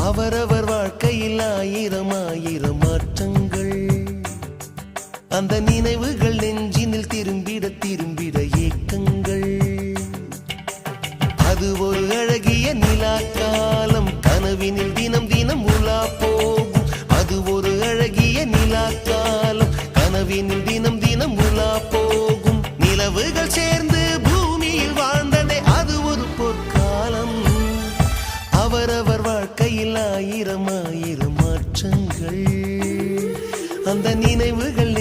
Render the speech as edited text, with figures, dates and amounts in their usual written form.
அவரவர் வாழ்க்கையில் ஆயிரம் ஆயிரம் மாற்றங்கள். அந்த நினைவுகள் நெஞ்சினில் திரும்பிட திரும்பிட ஏக்கங்கள். அது ஒரு அழகிய நிலா காலம், கனவினில் தினம் தினம் உலா போகும். அது ஒரு அழகிய நிலா காலம், கனவினில் தினம் தினம் உலா போகும். நிலவுகள் சேர்ந்து பூமியில் வாழ்ந்ததே அது ஒரு பொற்காலம். அவரவர் வாழ்க்கையில் ஆயிரம் ஆயிரம் மாற்றங்கள். அந்த நினைவுகள்